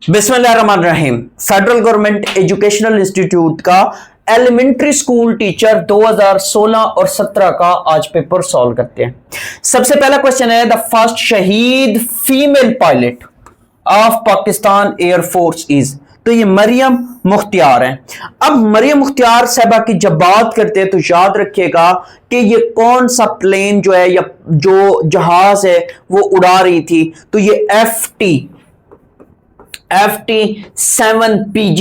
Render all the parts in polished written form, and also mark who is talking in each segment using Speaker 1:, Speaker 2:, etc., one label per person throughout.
Speaker 1: बिस्मिल्लाहिर्रहमानिर्रहीम। Federal government educational institute का elementary school teacher 2016 और 17 का आज पेपर सॉल्व करते हैं। सबसे पहला क्वेश्चन है, द फर्स्ट शहीद female pilot of Pakistan air force is. तो ये मरियम मुख्तियार है। अब मरियम मुख्तियार साहबा की जब बात करते हैं तो याद रखिएगा कि ये कौन सा प्लेन जो है या जो जहाज है वो उड़ा रही थी। तो ये FT-7PG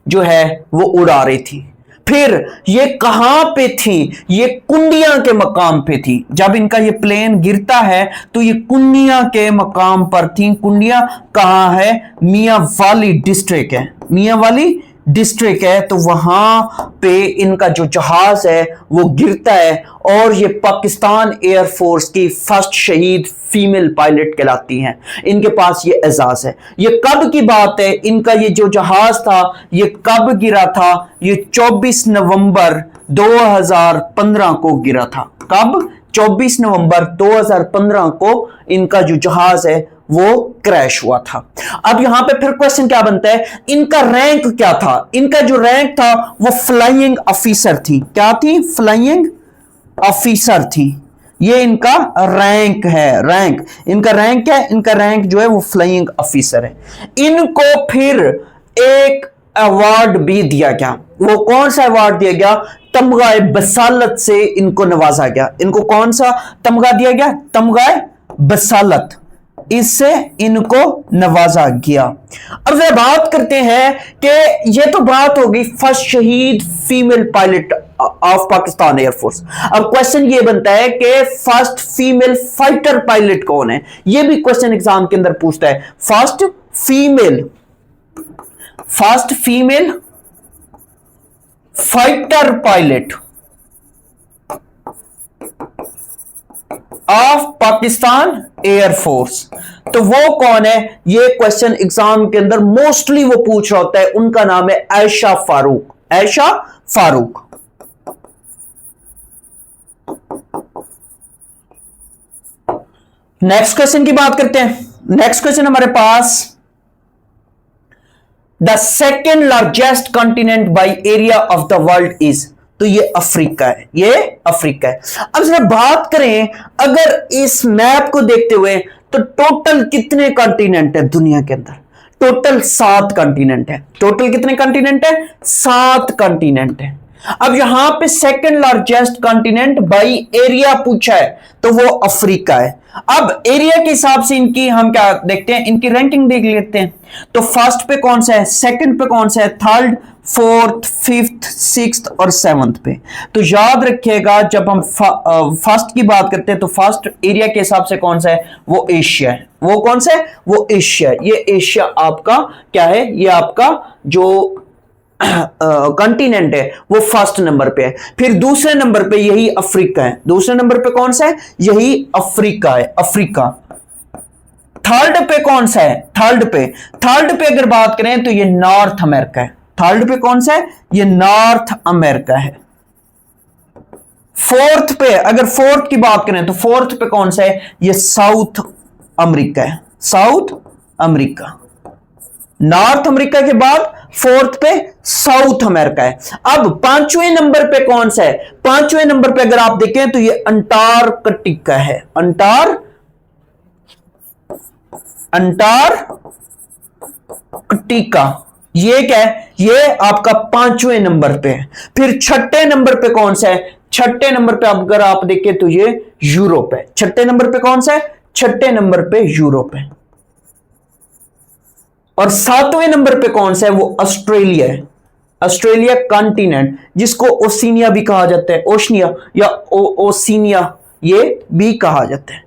Speaker 1: जो है वो उड़ा रही थी। फिर ये कहां पे थी? ये कुंडिया के मकाम पे थी। जब इनका ये प्लेन गिरता है तो ये कुंडिया के मकाम पर थी। कुंडिया कहां है? मियांवाली डिस्ट्रिक्ट है। मियांवाली डिस्ट्रिक्ट है, तो वहां पे इनका जो जहाज है वो गिरता है और ये पाकिस्तान एयरफोर्स की फर्स्ट शहीद फीमेल पायलट कहलाती हैं। इनके पास ये एजाज है। ये कब की बात है? इनका ये जो जहाज था ये कब गिरा था? ये 24 नवंबर 2015 को गिरा था। कब? 24 नवंबर 2015 को इनका जो जहाज है वो क्रैश हुआ था। अब यहां पे फिर क्वेश्चन क्या बनता है, इनका रैंक क्या था? इनका जो रैंक था वो फ्लाइंग ऑफिसर थी। क्या थी? फ्लाइंग ऑफिसर थी। ये इनका रैंक है। रैंक इनका रैंक है, इनका रैंक जो है वो फ्लाइंग ऑफिसर है। इनको फिर एक अवार्ड भी दिया गया। वो कौन सा अवार्ड दिया गया? तमगाए बसालत से इनको नवाजा गया। इनको कौन सा तमगा दिया गया? तमगाए बसालत, इससे इनको नवाजा गया। अब जरा बात करते हैं कि यह तो बात होगी फर्स्ट शहीद female pilot of Pakistan air force. अब क्वेश्चन ये बनता है कि फर्स्ट फीमेल फाइटर पायलट कौन है? यह भी क्वेश्चन एग्जाम के अंदर पूछता है। First female fighter pilot of Pakistan air force, तो वो कौन है? ये क्वेश्चन एग्जाम के अंदर मोस्टली वो पूछ रहा होता है। उनका नाम है आयशा फारूक। आयशा फारूक। नेक्स्ट क्वेश्चन की बात करते हैं। नेक्स्ट क्वेश्चन हमारे पास, the second largest continent by area of the world is. तो ये अफ्रीका है। ये अफ्रीका है। अब जरा बात करें, अगर इस मैप को देखते हुए तो टोटल कितने कॉन्टिनेंट है दुनिया के अंदर? टोटल 7 कॉन्टिनेंट है। टोटल कितने कॉन्टिनेंट है? 7 कॉन्टिनेंट है। अब यहां पे second largest continent by area पूछा है तो वो अफ्रीका है। अब एरिया के हिसाब से इनकी हम क्या देखते हैं, इनकी रैंकिंग देख लेते हैं। तो फर्स्ट पे कौन सा है, सेकंड पे कौन सा है, थर्ड, फोर्थ, फिफ्थ, सिक्स्थ और सेवंथ पे। तो याद रखिएगा जब हम फर्स्ट की बात करते हैं तो फर्स्ट एरिया के हिसाब से कौन सा है, वो एशिया है। वो कौन सा है, वो एशिया है। ये एशिया आपका क्या है, ये आपका जो कॉन्टिनेंट है वो फर्स्ट नंबर पे है। फिर दूसरे नंबर पे यही अफ्रीका है। दूसरे नंबर पे कौन सा है, यही अफ्रीका है, अफ्रीका। थर्ड पे कौन सा है, थर्ड पे अगर बात करें तो ये नॉर्थ अमेरिका है। थर्ड पे कौन सा है, ये नॉर्थ अमेरिका है। फोर्थ पे अगर फोर्थ की बात करें तो फोर्थ पे कौन सा है, ये साउथ अमेरिका है। साउथ अमेरिका, नॉर्थ अमेरिका के बाद फोर्थ पे साउथ अमेरिका है। अब पांचवें नंबर पे कौन सा है, पांचवें नंबर पे अगर आप देखें तो ये अंटार्कटिका है। अंटार्कटिका, ये क्या है, ये आपका पांचवें नंबर पे है। फिर छठे नंबर पे कौन सा है, छठे नंबर पे अगर आप देखें तो ये यूरोप है। छठे नंबर पे कौन सा है, छठे नंबर पे यूरोप है। और सातवें नंबर पे कौन सा है, वो ऑस्ट्रेलिया है। ऑस्ट्रेलिया कॉन्टिनेंट, जिसको ओशिनिया भी कहा जाता है, ओशनिया या ओशिनिया ये भी कहा जाता है।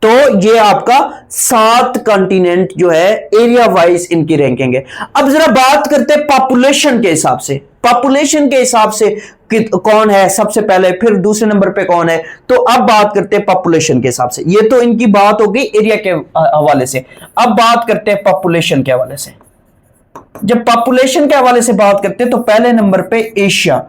Speaker 1: तो ये आपका 7 कॉन्टिनेंट जो है एरिया वाइज इनकी रैंकिंग है। अब जरा बात करते हैं पॉपुलेशन के हिसाब से। पॉपुलेशन के हिसाब से कौन है सबसे पहले, फिर दूसरे नंबर पे कौन है। तो अब बात करते हैं पॉपुलेशन के हिसाब से। ये तो इनकी बात हो गई एरिया के हवाले से। अब बात करते हैं पॉपुलेशन के हवाले से। जब पॉपुलेशन के हवाले से बात करते हैं तो पहले नंबर पे एशिया।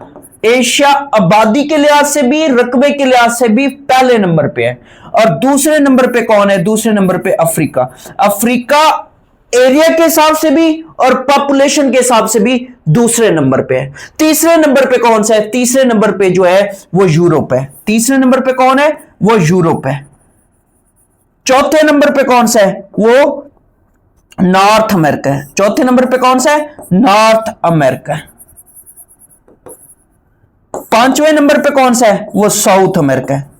Speaker 1: एशिया आबादी के लिहाज से भी, रकबे के लिहाज से भी पहले नंबर पे है। और दूसरे नंबर पे कौन है, दूसरे नंबर पे अफ्रीका। अफ्रीका एरिया के हिसाब से भी और पॉपुलेशन के हिसाब से भी दूसरे नंबर पे है। तीसरे नंबर पे कौन सा है? तीसरे नंबर पे जो है वो यूरोप है। तीसरे नंबर पे कौन है? वो यूरोप है। चौथे नंबर पे कौन सा है? वो नॉर्थ अमेरिका है। चौथे नंबर पे कौन सा है? नॉर्थ अमेरिका है। पांचवें नंबर पे कौन सा है? वो साउथ अमेरिका है।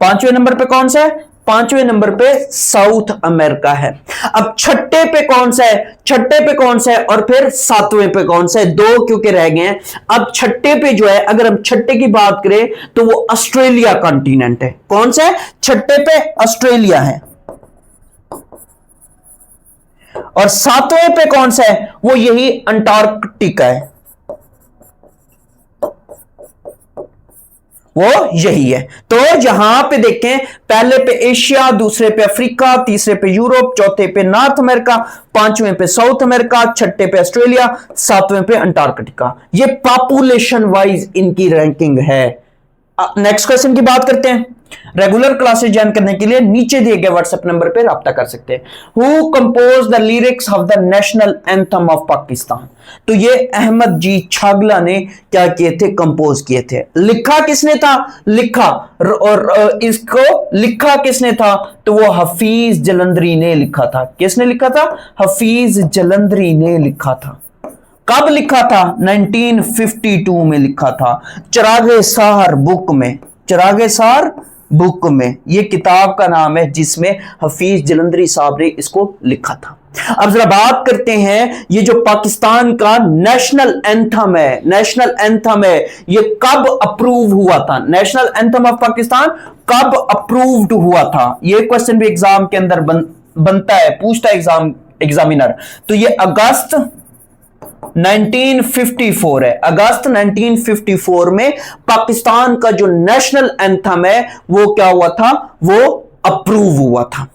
Speaker 1: पांचवें नंबर पे कौन सा है? पांचवें नंबर पे साउथ अमेरिका है। अब छठे पे कौन सा है? छठे पे कौन सा है और फिर सातवें पे कौन सा है? दो क्योंकि रह गए हैं। अब छठे पे जो है, अगर हम छठे की बात करें तो वो ऑस्ट्रेलिया कॉन्टिनेंट है। कौन सा है? छठे पे ऑस्ट्रेलिया है। और सातवें पे कौन सा है? वो यही अंटार्कटिका है। वो यही है। तो यहां पे देखें, पहले पे एशिया, दूसरे पे अफ्रीका, तीसरे पे यूरोप, चौथे पे नॉर्थ अमेरिका, पांचवें पे साउथ अमेरिका, छठे पे ऑस्ट्रेलिया, सातवें पे अंटार्कटिका। ये पॉपुलेशन वाइज इनकी रैंकिंग है। नेक्स्ट क्वेश्चन की बात करते हैं। रेगुलर क्लासेस ज्वाइन करने के लिए नीचे दिए गए व्हाट्सएप नंबर पर राब्ता कर सकते हैं। Who compose the lyrics of the national anthem of Pakistan? तो ये अहमद जी छागला ने क्या किए थे? कंपोज किए थे। लिखा किसने था? लिखा और इसको लिखा किसने था? तो वो हफीज जलंधरी ने लिखा था। किसने लिखा था? हफीज जलंधरी ने लिखा था। कब लिखा था? 1952 में लिखा था, चिरागे साहर बुक में। चिरागे साहर बुक में ये किताब का नाम है जिसमें हफीज जलंधरी साहब ने इसको लिखा था। अब जरा बात करते हैं, ये जो पाकिस्तान का नेशनल एंथम है, नेशनल एंथम है, ये कब अप्रूव हुआ था? नेशनल एंथम ऑफ पाकिस्तान कब अप्रूव्ड हुआ था? ये क्वेश्चन भी एग्जाम के अंदर बनता है, पूछता है एग्जामिनर। तो ये अगस्त 1954 है। अगस्त 1954 में पाकिस्तान का जो नेशनल एंथम है वो क्या हुआ था? वो अप्रूव हुआ था।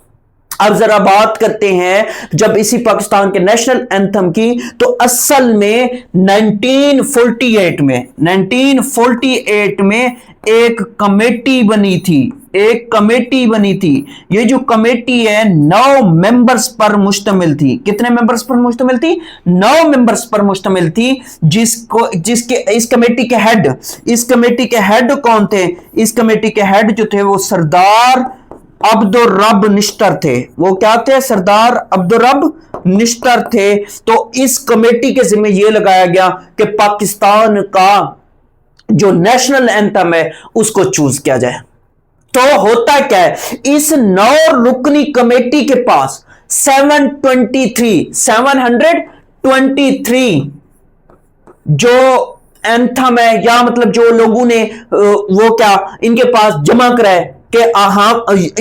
Speaker 1: अब जरा बात करते हैं, जब इसी पाकिस्तान के नेशनल एंथम की, तो असल में 1948 में एक कमेटी बनी थी। एक कमेटी बनी थी। ये जो कमेटी है 9 मेंबर्स पर मुश्तमिल थी। कितने मेंबर्स पर मुश्तमिल थी? 9 मेंबर्स पर मुश्तमिल थी। जिसके इस कमेटी के हेड कौन थे? इस कमेटी के हेड जो थे वो सरदार अब्दुर्रब निश्तर थे। वो क्या थे? सरदार अब्दुर्रब निश्तर थे। तो इस कमेटी के जिम्मे यह लगाया गया कि पाकिस्तान का जो नेशनल एंथम है उसको चूज किया जाए। तो होता क्या है, इस 9 रुकनी कमेटी के पास 723 जो एंथम है, या मतलब जो लोगों ने वो क्या इनके पास जमा कराए कि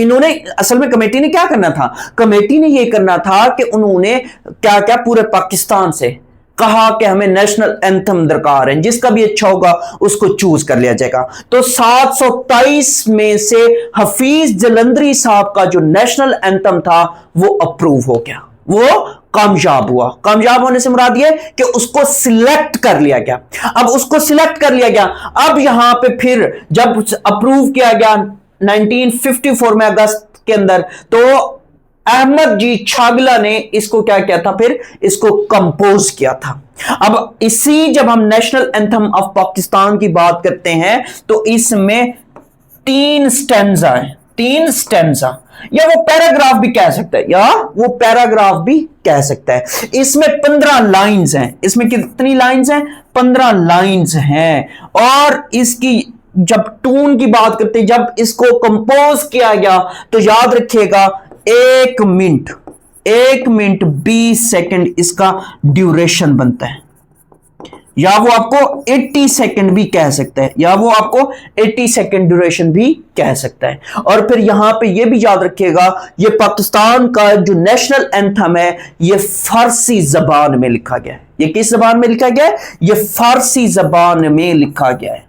Speaker 1: इन्होंने, असल में कमेटी ने क्या करना था? कमेटी ने यह करना था कि उन्होंने क्या क्या पूरे पाकिस्तान से कहा कि हमें नेशनल एंथम दरकार है, जिसका भी अच्छा होगा उसको चूज कर लिया जाएगा। तो 723 में से हफीज जलंधरी साहब का जो नेशनल एंथम था वो अप्रूव हो गया, वो कामयाब हुआ। कामयाब होने से मुराद ये कि उसको सिलेक्ट कर लिया गया। अब उसको सिलेक्ट कर लिया गया, अब यहां पे फिर जब अप्रूव किया गया 1954 में अगस्त के अंदर, तो अहमद जी छागला ने इसको क्या किया था? फिर इसको कंपोज किया था। अब जब हम नेशनल एंथम ऑफ पाकिस्तान की बात करते हैं तो इसमें 3 स्टैंजा है। 3 स्टैंजा, या वो पैराग्राफ भी कह सकता है, इसमें 15 लाइंस हैं। इसमें कितनी लाइंस हैं? 15 लाइंस हैं। और इसकी जब टून की बात करते हैं, जब इसको कंपोज किया गया तो याद रखिएगा 1 मिनट 20 सेकंड इसका ड्यूरेशन बनता है, या वो आपको 80 सेकंड भी कह सकता है, या वो आपको 80 सेकंड ड्यूरेशन भी कह सकता है। और फिर यहां पे ये भी याद रखिएगा, ये पाकिस्तान का जो नेशनल एंथम है ये फारसी जबान में लिखा गया है। ये किस जबान में लिखा गया है? ये फारसी जबान में लिखा गया है।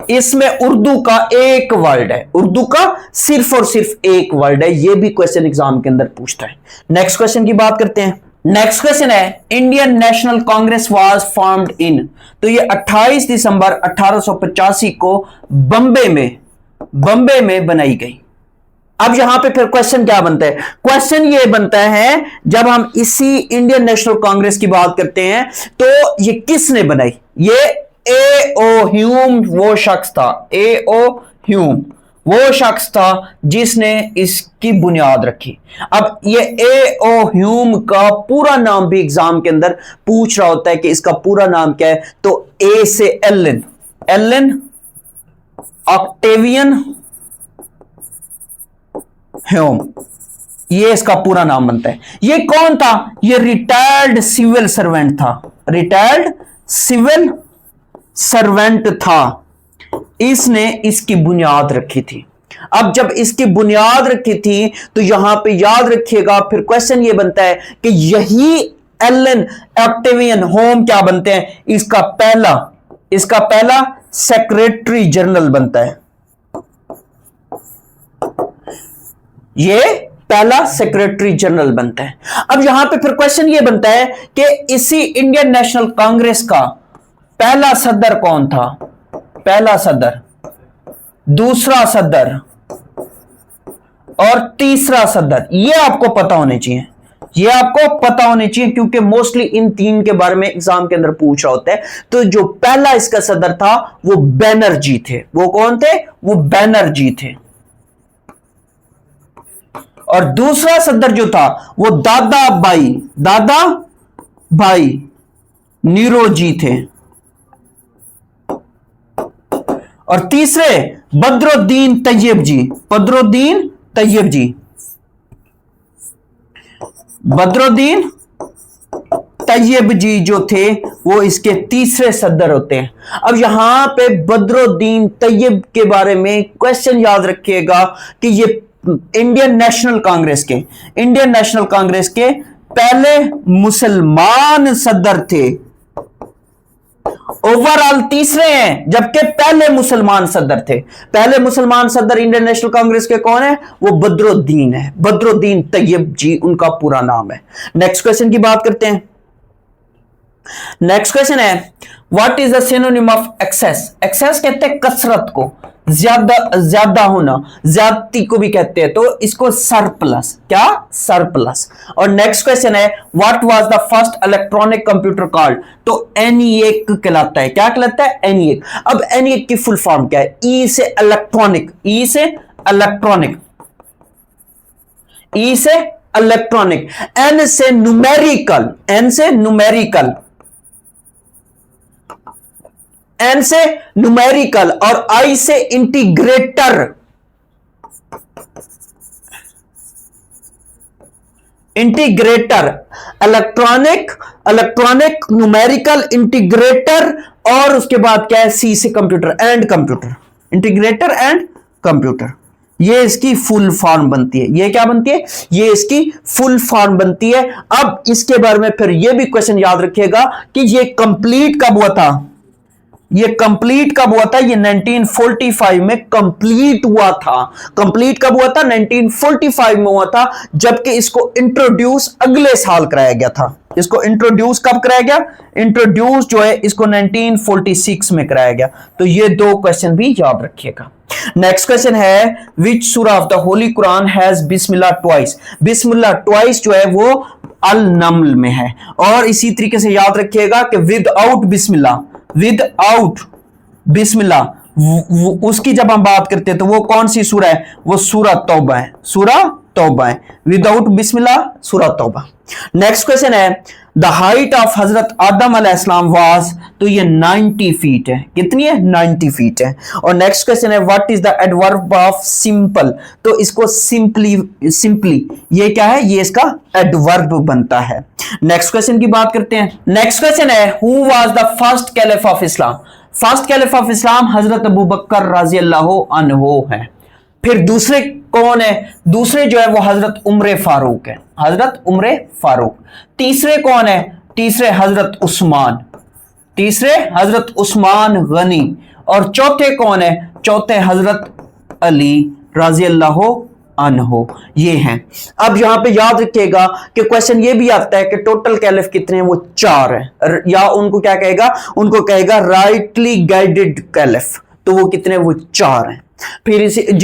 Speaker 1: इसमें उर्दू का एक वर्ड है, उर्दू का सिर्फ और सिर्फ एक वर्ड है। यह भी क्वेश्चन एग्जाम के अंदर पूछता है। नेक्स्ट क्वेश्चन की बात करते हैं। नेक्स्ट क्वेश्चन है, Indian national Congress was formed in. तो ये 28 दिसंबर 1885 को बंबे में बनाई गई। अब यहां पे फिर क्वेश्चन क्या बनता है? क्वेश्चन ये बनता है, जब हम इसी इंडियन नेशनल कांग्रेस की बात करते हैं तो ये किसने बनाई? ये ए ओ ह्यूम वो शख्स था, ए ओ ह्यूम वो शख्स था जिसने इसकी बुनियाद रखी। अब ये ए ओ ह्यूम का पूरा नाम भी एग्जाम के अंदर पूछ रहा होता है कि इसका पूरा नाम क्या है, तो ए से एलन, एलन ऑक्टेवियन ह्यूम, ये इसका पूरा नाम बनता है। ये कौन था? ये रिटायर्ड सिविल सर्वेंट था, रिटायर्ड सिविल सर्वेंट था। इसने इसकी बुनियाद रखी थी। अब जब इसकी बुनियाद रखी थी तो यहां पे याद रखिएगा, फिर क्वेश्चन ये बनता है कि यही एलन ऑक्टेवियन ह्यूम क्या बनते हैं? इसका पहला सेक्रेटरी जनरल बनता है। ये पहला सेक्रेटरी जनरल बनता है। अब यहां पे फिर क्वेश्चन ये बनता है कि इसी इंडियन नेशनल कांग्रेस का पहला सदर कौन था? पहला सदर, दूसरा सदर और तीसरा सदर, ये आपको पता होने चाहिए, ये आपको पता होने चाहिए, क्योंकि मोस्टली इन तीन के बारे में एग्जाम के अंदर पूछ रहा होता है। तो जो पहला इसका सदर था वो बैनर्जी थे। वो कौन थे? वो बैनर्जी थे। और दूसरा सदर जो था वो दादा भाई नीरोजी थे। और तीसरे बदरुद्दीन तैयब जी, बदरुद्दीन तैयब जी जो थे वो इसके तीसरे सदर होते हैं। अब यहां पे बदरुद्दीन तैयब के बारे में क्वेश्चन याद रखिएगा कि ये इंडियन नेशनल कांग्रेस के पहले मुसलमान सदर थे। ओवरऑल तीसरे हैं, जबकि पहले मुसलमान सदर थे। पहले मुसलमान सदर इंडियन नेशनल कांग्रेस के कौन है? वो बदरुद्दीन है, बदरुद्दीन तैयब जी उनका पूरा नाम है। नेक्स्ट क्वेश्चन की बात करते हैं। नेक्स्ट क्वेश्चन है, what is the synonym of excess? Excess कहते हैं कसरत को, ज्यादा होना, ज्यादती को भी कहते हैं, तो इसको सरप्लस, क्या? सरप्लस। और नेक्स्ट क्वेश्चन है, what was the first electronic computer called? तो ENIAC कहलाता है। क्या कहलाता है? ENIAC। अब ENIAC की फुल फॉर्म क्या है? E से इलेक्ट्रॉनिक, E से इलेक्ट्रॉनिक, E से इलेक्ट्रॉनिक, N से न्यूमेरिकल, N से न्यूमेरिकल, N से न्यूमेरिकल, और I से इंटीग्रेटर, इलेक्ट्रॉनिक, न्यूमेरिकल, इंटीग्रेटर, और उसके बाद क्या है? C से computer and computer, integrator and computer. ये इसकी फुल फॉर्म बनती है। ये क्या बनती है? ये इसकी फुल फॉर्म बनती है। अब इसके बारे में फिर ये भी क्वेश्चन याद रखिएगा कि ये कंप्लीट कब हुआ था? ये 1945 में कंप्लीट हुआ था। कंप्लीट कब हुआ था? 1945 में हुआ था, जबकि इसको इंट्रोड्यूस अगले साल कराया गया था। इसको इंट्रोड्यूस कब कराया गया? इंट्रोड्यूस जो है इसको 1946 में कराया गया। तो ये दो क्वेश्चन भी याद रखिएगा। नेक्स्ट क्वेश्चन है, विच सूरा of the holy Quran has Bismillah twice? Bismillah twice जो है वो अल नम्ल में है। और इसी तरीके से याद रखिएगा कि विदाउट बिस्मिल्लाह उसकी जब हम बात करते हैं तो वो कौन सी सूरा है? वो सूरा तौबा है, सूरा तौबा है। विदाउट बिस्मिल्लाह सूरा तौबा। नेक्स्ट क्वेश्चन है, द हाइट ऑफ हजरत आदम अलैहिस्सलाम वाज? तो ये 90 फीट है। कितनी है? 90 फीट है। और नेक्स्ट क्वेश्चन है, what is the adverb of simple? तो इसको सिंपली ये क्या है? ये इसका एडवर्ब बनता है। नेक्स्ट क्वेश्चन की बात करते हैं। नेक्स्ट क्वेश्चन है, who was the first caliph of Islam? First caliph of Islam हजरत अबू बकर रजी अल्लाहु अन्हु है। फिर दूसरे कौन है? दूसरे जो है वो हजरत उमर फारूक है, हजरत उमर फारूक। तीसरे कौन है? तीसरे हजरत उस्मान गनी। और चौथे कौन है? चौथे हजरत अली रजी अल्लाहु अन्हु। ये हैं। अब यहां पे याद रखिएगा कि क्वेश्चन ये भी आता है कि टोटल कैलिफ कितने हैं? वो 4 है, या उनको क्या कहेगा? उनको कहेगा राइटली गाइडेड कैलिफ। तो वो कितने, वो 4 हैं। फिर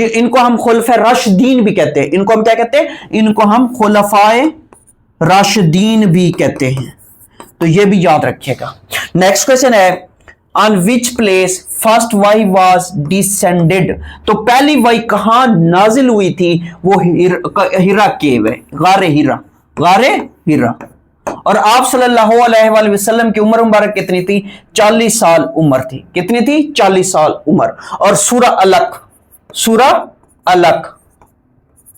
Speaker 1: इनको हम खुलफाए राशिदीन भी कहते हैं, इनको हम क्या कहते हैं, इनको हम खुलफाए राशिदीन भी कहते हैं, तो ये भी याद रखिएगा। नेक्स्ट क्वेश्चन है on which place first why was descended, तो पहली वाई कहां नाजिल हुई थी, वो हिरा केव है, गारे हिरा, गारे हिरा। और आप सल्लल्लाहु अलैहि वसल्लम की उम्र मुबारक कितनी थी, 40 साल उम्र थी, कितनी थी, 40 साल उम्र। और सूरा अलक, सूरा अलक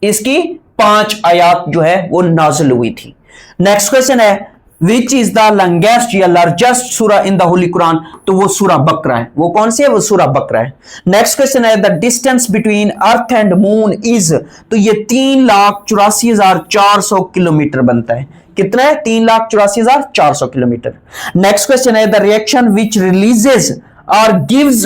Speaker 1: इसकी 5 आयात जो है वो नाजिल हुई थी। नेक्स्ट क्वेश्चन है विच इज द लॉन्गेस्ट या लार्जेस्ट सूरा इन द होली कुरान, तो वो सूरा बकरा है। वो कौन सी है, वो सूरा बकरा है। नेक्स्ट क्वेश्चन है the distance between earth and moon is, तो ये 3,84,400 किलोमीटर बनता है। कितना है, 3,84,400 किलोमीटर। नेक्स्ट क्वेश्चन है द रिएक्शन विच रिलीजेस और गिव्स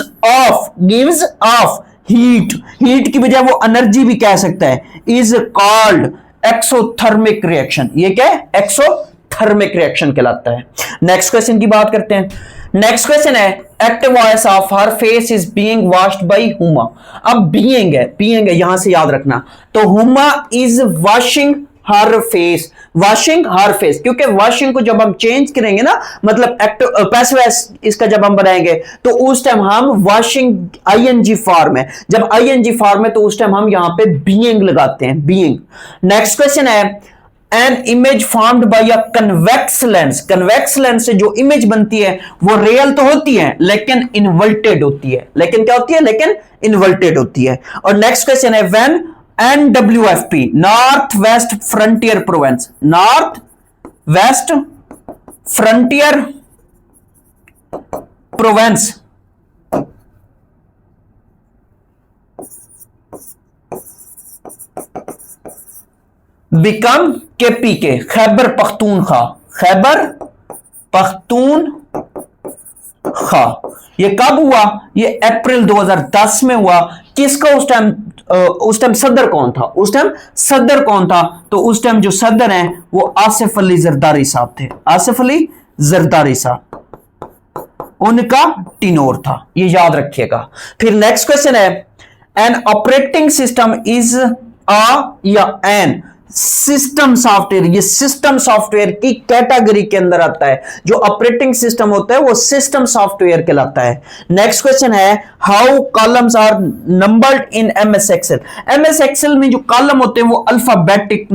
Speaker 1: ऑफ हीट, हीट की बजाय वो एनर्जी भी कह सकता है, इज कॉल्ड एक्सोथर्मिक रिएक्शन। ये क्या है, एक्सोथर्मिक रिएक्शन कहलाता है। नेक्स्ट क्वेश्चन की बात करते हैं। नेक्स्ट क्वेश्चन है active voice of her face is being washed bye Huma. अब बीइंग है यहां से याद रखना, तो Huma is washing her face, washing her face, क्योंकि वॉशिंग को जब हम चेंज करेंगे ना, मतलब एक्टिव पैसिव इसका जब हम बनाएंगे तो उस टाइम हम वॉशिंग आईएनजी फॉर्म है, जब आईएनजी फॉर्म है तो उस टाइम हम यहां पे बीइंग लगाते हैं, बीइंग। नेक्स्ट क्वेश्चन है an image formed by a convex lens, convex lens से जो इमेज बनती है वो रियल तो होती है लेकिन इन्वर्टेड होती है, लेकिन क्या होती है, लेकिन इन्वर्टेड होती है। और नेक्स्ट क्वेश्चन है when NWFP north west frontier province, north west frontier province become KPK, Khyber Pakhtunkhwa, Khyber Pakhtunkhwa. ये कब हुआ, ये अप्रैल 2010 में हुआ। किसका उस टाइम सदर कौन था, उस टाइम सदर कौन था, तो उस टाइम जो सदर हैं वो आसिफ अली जरदारी साहब थे, आसिफ अली जरदारी साहब, उनका टिनोर था, ये याद रखिएगा। फिर नेक्स्ट क्वेश्चन है an operating system is a या एन सिस्टम सॉफ्टवेयर, ये सिस्टम सॉफ्टवेयर की कैटेगरी के अंदर आता है। जो ऑपरेटिंग सिस्टम होता है वो सिस्टम सॉफ्टवेयर कहलाता है। नेक्स्ट क्वेश्चन है how columns are numbered in MS Excel. MS Excel में जो कॉलम होते हैं वो अल्फाबेटिक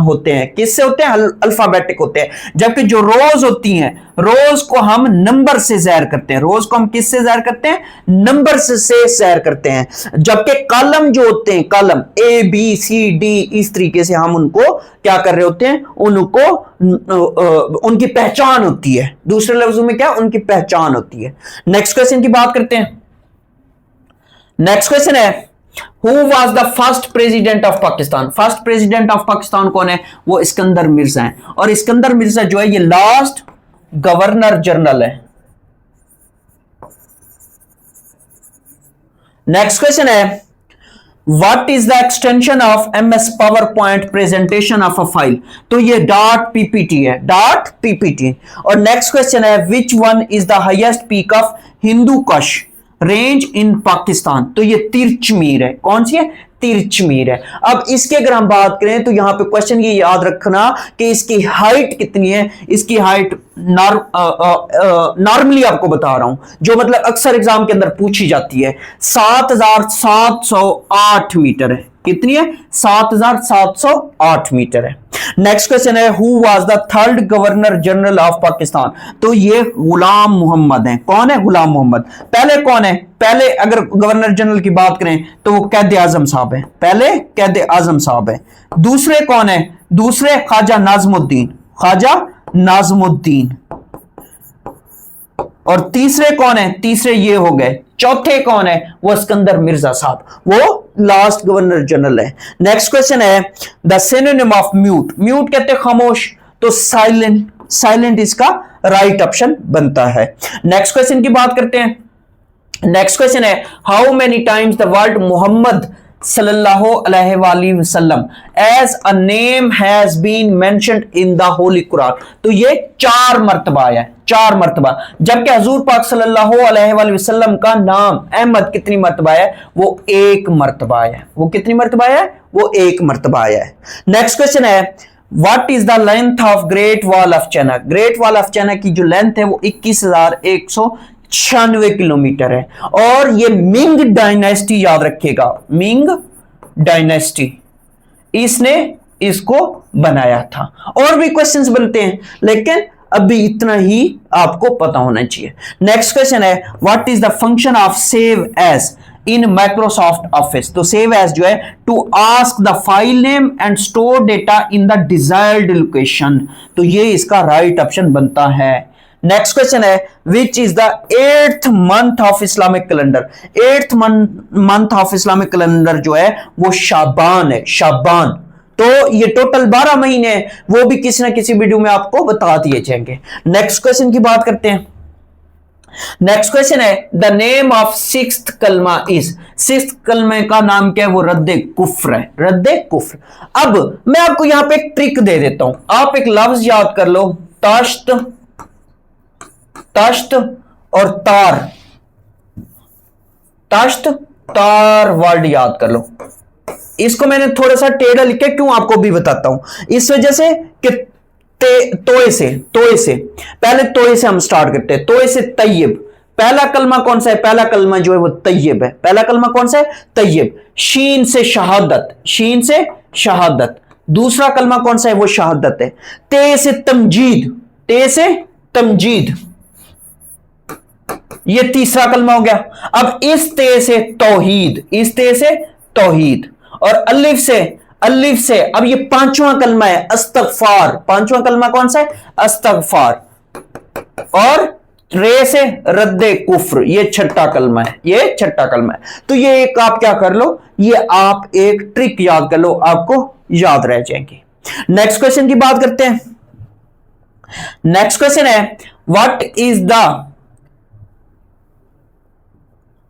Speaker 1: होते हैं, किससे होते हैं, अल्फाबेटिक होते हैं, जबकि जो रोज होती हैं, रोज को हम नंबर से ज़ाहिर करते हैं, रोज को हम किससे ज़ाहिर करते हैं, नंबर से ज़ाहिर करते हैं, जबकि कॉलम जो होते हैं, कॉलम ABCD इस तरीके से हम उनको क्या कर रहे होते हैं, उनको उनकी पहचान होती है, दूसरे लफ्जों में क्या, उनकी पहचान होती है। नेक्स्ट क्वेश्चन की बात करते हैं। नेक्स्ट क्वेश्चन है who was the first president of Pakistan. First president of Pakistan कौन है, वो इस्कंदर मिर्जा है। और इस्कंदर मिर्जा जो है ये लास्ट गवर्नर जनरल है। नेक्स्ट क्वेश्चन है What is the extension of MS PowerPoint presentation of a file? तो ये .ppt है, .ppt। और नेक्स्ट क्वेश्चन है which one is the highest peak of Hindu Kush range इन पाकिस्तान, तो ये तिरचमीर है, कौन सी है, तिरचमीर है। अब इसके अगर हम बात करें तो यहां पे क्वेश्चन ये याद रखना कि इसकी हाइट कितनी है, इसकी हाइट नॉर्मली आपको बता रहा हूं, जो मतलब अक्सर एग्जाम के अंदर पूछी जाती है, 7,708 मीटर है। कितनी है, 7,708 मीटर है। नेक्स्ट क्वेश्चन है who was the third governor general of Pakistan, तो ये गुलाम मोहम्मद हैं। कौन है, गुलाम मोहम्मद। पहले कौन है, पहले अगर गवर्नर जनरल की बात करें तो वो कैद आजम साहब हैं, पहले कैद आजम साहब हैं। दूसरे कौन है, दूसरे ख्वाजा नाजमुद्दीन, ख्वाजा नाजमुद्दीन। और तीसरे कौन है, तीसरे ये हो गए। चौथे कौन है, वो सिकंदर मिर्जा साहब, वो लास्ट गवर्नर जनरल है। नेक्स्ट क्वेश्चन है the synonym of mute, mute कहते हैं खामोश, तो साइलेंट, साइलेंट इसका राइट ऑप्शन बनता है। नेक्स्ट क्वेश्चन की बात करते हैं। नेक्स्ट क्वेश्चन है how many times the word Muhammad सल्लल्लाहु अलैहि वसल्लम as a name has been mentioned in the holy Quran. तो ये 4 मर्तबा आया है, 4 मर्तबा। जबकि हजूर पाक सल्लल्लाहु अलैहि वसल्लम का नाम अहमद कितनी मर्तबा आया है? वो 1 मर्तबा आया है। वो कितनी मर्तबा आया है? वो 1 मर्तबा आया है। नेक्स्ट क्वेश्चन है what is the length of great wall of China. Great wall of China की जो लेंथ है वो 21,196 किलोमीटर है। और ये मिंग डायनेस्टी, याद रखिएगा, मिंग डायनेस्टी इसने इसको बनाया था। और भी क्वेश्चंस बनते हैं लेकिन अभी इतना ही आपको पता होना चाहिए। नेक्स्ट क्वेश्चन है what is the function of save as in Microsoft office. तो सेव एज जो है to ask the file name and store data in the desired location. तो ये इसका राइट ऑप्शन बनता है। नेक्स्ट क्वेश्चन है which is the 8th month of Islamic calendar. 8th month of Islamic calendar जो है वो शाबान है, शाबान। तो ये टोटल 12 महीने हैं, वो भी किसी ना किसी वीडियो में आपको बता दिए जाएंगे। नेक्स्ट क्वेश्चन की बात करते हैं। नेक्स्ट क्वेश्चन है द नेम ऑफ 6th कलमा इज। 6th कलमे का नाम क्या है? वो रद्दे कुफ्र है, रद्दे कुफ्र। अब मैं आपको यहां पे एक ट्रिक दे देता हूं, आप एक लफ्ज याद कर लो, तश्त, तश्त और तार, तश्त तार वर्ड याद कर लो। इसको मैंने थोड़ा सा टेढ़ा लिखा, क्यों आपको भी बताता हूं, इस वजह से कि तोए से पहले तोए से हम स्टार्ट करते हैं। तोए से तैयब, पहला कलमा कौन सा है? पहला कलमा जो है वो तैयब है। पहला कलमा कौन सा है? तैयब। शीन से शहादत, शीन से शहादत। दूसरा कलमा कौन सा है? वो शहादत है। ते से तमजीद, ते से तमजीद, ये तीसरा कलमा हो गया। अब इस ते से तौहीद, इस ते से तौहीद। और अलिफ से, अलिफ से अब ये 5वां कलमा है अस्तगफार। 5वां कलमा कौन सा है? अस्तगफार। और रे से रद्दे कुफ्र, ये 6ठा कलमा है, ये 6ठा कलमा है। तो ये एक आप क्या कर लो, ये आप एक ट्रिक याद कर लो, आपको याद रह जाएंगे। नेक्स्ट क्वेश्चन की बात करते हैं। नेक्स्ट क्वेश्चन है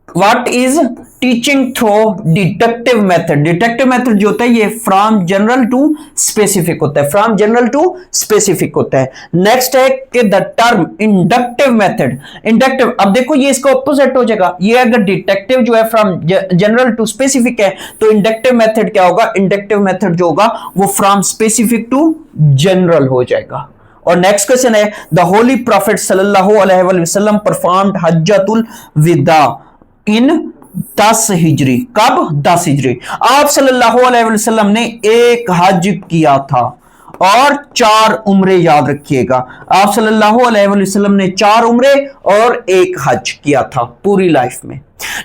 Speaker 1: what is teaching through deductive method. Deductive method जो होता है ये फ्रॉम जनरल टू स्पेसिफिक होता है, फ्रॉम जनरल टू स्पेसिफिक होता है। नेक्स्ट है कि the term inductive method. Inductive, अब देखो ये इसका ऑपोजिट हो जाएगा। ये अगर डिडक्टिव जो है फ्रॉम जनरल टू स्पेसिफिक है तो इंडक्टिव मेथड क्या होगा? इंडक्टिव मेथड जो होगा वो फ्रॉम स्पेसिफिक टू जनरल हो जाएगा। और नेक्स्ट क्वेश्चन है द होली प्रॉफिट सल्लल्लाहु अलैहि वसल्लम परफॉर्म्ड हज्जतुल विदा इन 10 हिजरी। कब? 10 हिजरी। आप सल्लल्लाहु अलैहि वसल्लम ने एक हज किया था और 4 उम्रे, याद रखिएगा। आप सल्लल्लाहु अलैहि वसल्लम ने 4 उम्रे और एक हज किया था पूरी लाइफ में।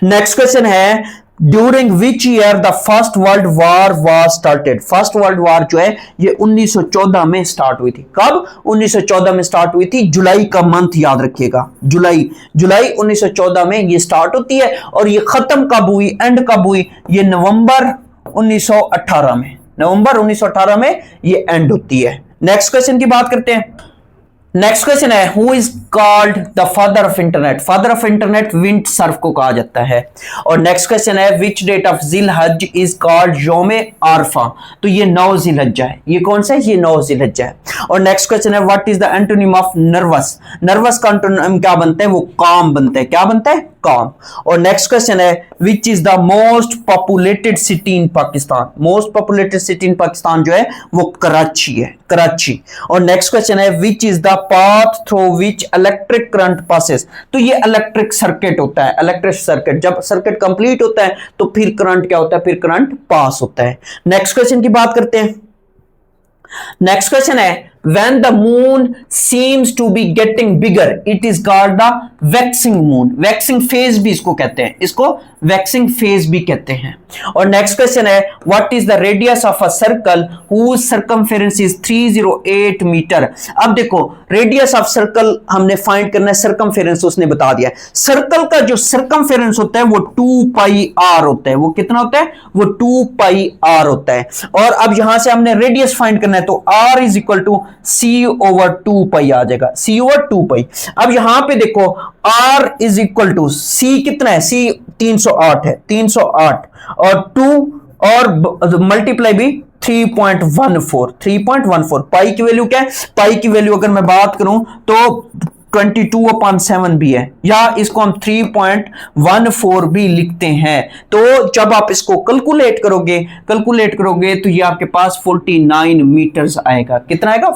Speaker 1: नेक्स्ट क्वेश्चन है during which year the first world war was started. First world war जो है ये 1914 में स्टार्ट हुई थी। कब? 1914 में स्टार्ट हुई थी। जुलाई का मंथ याद रखिएगा, जुलाई 1914 में ये स्टार्ट होती है। और ये खत्म कब हुई, एंड कब हुई? ये नवंबर 1918 में, नवंबर 1918 में ये एंड होती है। नेक्स्ट क्वेश्चन की बात करते हैं। नेक्स्ट क्वेश्चन है who is called the father of internet. Father of internet wind Surf को कहा जाता है। और नेक्स्ट क्वेश्चन है विच डेट ऑफ जिल हज इज कॉल्ड योमे आरफा। तो ये 9 जिलहज्जा है। ये कौन सा है? ये 9 जिलहज्जा है। और नेक्स्ट क्वेश्चन है what is the antonym of nervous. Nervous का एंटोनिम क्या बनता है? वो काम बनता है। क्या बनता है? काम। और नेक्स्ट क्वेश्चन है which is the most populated city in Pakistan. Most populated city in Pakistan जो है वो कराची है, कराची। और नेक्स्ट क्वेश्चन है which is the path through which electric current passes. तो ये इलेक्ट्रिक सर्किट होता है, इलेक्ट्रिक सर्किट। जब सर्किट कंप्लीट होता है तो फिर करंट क्या होता है? फिर करंट पास होता है। नेक्स्ट क्वेश्चन की बात करते हैं। नेक्स्ट क्वेश्चन है when the moon seems to be getting bigger it is called the waxing moon। waxing phase भी इसको कहते हैं, इसको waxing phase भी कहते हैं। और नेक्स्ट क्वेश्चन है what is the radius of a circle whose circumference is 308 metre. अब देखो रेडियस ऑफ सर्कल हमने फाइंड करना है, सर्कमफेरेंस उसने बता दिया है। सर्कल का जो सर्कमफेरेंस होता है वो 2 पाई r होता है। वो कितना होता है? वो 2 पाई r होता है। और अब यहां से हमने रेडियस फाइंड करना है तो r is equal to C over 2 pi आ जाएगा, सी ओवर 2 पाई। अब यहां पे देखो r इज इक्वल टू सी कितना है? सी 308 है, 308 और 2 और मल्टीप्लाई भी 3.14 पाई की वैल्यू क्या है, पाई की वैल्यू अगर मैं बात करूं तो 22/7 भी है, या इसको हम 3.14 भी लिखते हैं। तो जब आप इसको कैलकुलेट करोगे तो ये आपके पास 49 मीटर्स आएगा। कितना आएगा?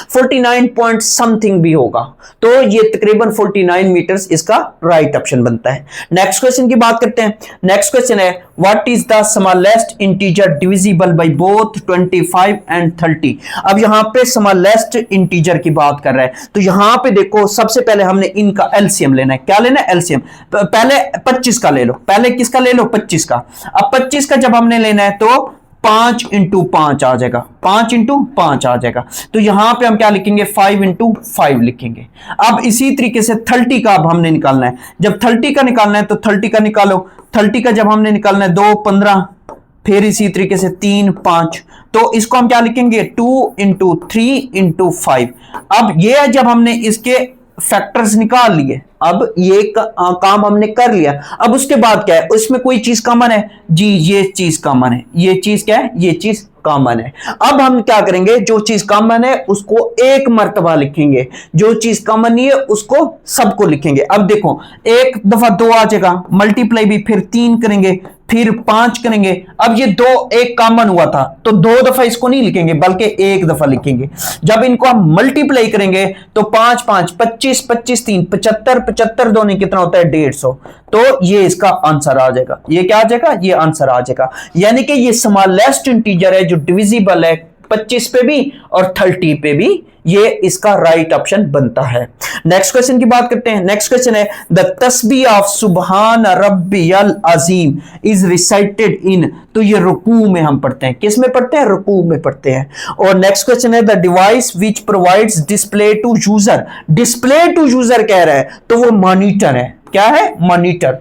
Speaker 1: 49 पॉइंट समथिंग भी होगा। तो ये तकरीबन 49 मीटर्स इसका राइट ऑप्शन बनता है। नेक्स्ट क्वेश्चन की बात करते हैं। नेक्स्ट क्वेश्चन है what is the smallest integer divisible by both 25 and 30। अब यहां पे स्मॉलेस्ट इंटीजर की बात कर रहा है, तो यहां पे देखो सबसे पहले हमने इनका एलसीएम लेना है। क्या लेना है? एलसीएम। पहले 25 का ले लो, पहले किसका ले लो? 25 का। अब 25 का जब हमने लेना है तो 5 इंटू 5 आ जाएगा, 5 इंटू 5 आ जाएगा। तो यहां पे हम क्या लिखेंगे? 5 इंटू 5 लिखेंगे। अब इसी तरीके से 30 का अब हमने निकालना है। जब 30 का निकालना है तो 30 का निकालो। 30 का जब हमने निकालना है 2 15, फिर इसी तरीके से 3 5, तो इसको हम क्या लिखेंगे? 2 इंटू 3 इंटू 5। अब ये जब हमने इसके फैक्टर्स निकाल लिए, अब ये काम हमने कर लिया। अब उसके बाद क्या है? उसमें कोई चीज कॉमन है जी, ये चीज कॉमन है। ये चीज क्या है? ये चीज कॉमन है। अब हम क्या करेंगे? जो चीज कॉमन है उसको एक मर्तबा लिखेंगे, जो चीज कॉमन नहीं है उसको सबको लिखेंगे। अब देखो एक दफा 2 आ जाएगा, मल्टीप्लाई भी फिर 3 करेंगे, फिर 5 करेंगे। अब ये 2 एक कॉमन हुआ था तो 2 दफा इसको नहीं लिखेंगे बल्कि एक दफा लिखेंगे। जब इनको हम मल्टीप्लाई करेंगे तो 5 5 25 25 3 75 75 दोनों कितना होता है? 150। तो ये इसका आंसर आ जाएगा। ये क्या आ जाएगा? ये आंसर आ जाएगा। यानी कि ये स्मॉलेस्ट इंटीजर है जो डिविजिबल है 25 पे भी और 30 पे भी, ये इसका राइट ऑप्शन बनता है। नेक्स्ट क्वेश्चन की बात करते हैं। नेक्स्ट क्वेश्चन है द तस्बीह ऑफ सुबहान रब्बियल अजीम इज रिसाइटेड इन। तो ये रुकू में हम पढ़ते हैं। किस में पढ़ते हैं? रुकू में पढ़ते हैं। और नेक्स्ट क्वेश्चन है the device which provides display to user. Display to user कह रहा है तो वो मॉनिटर है। क्या है? मॉनिटर।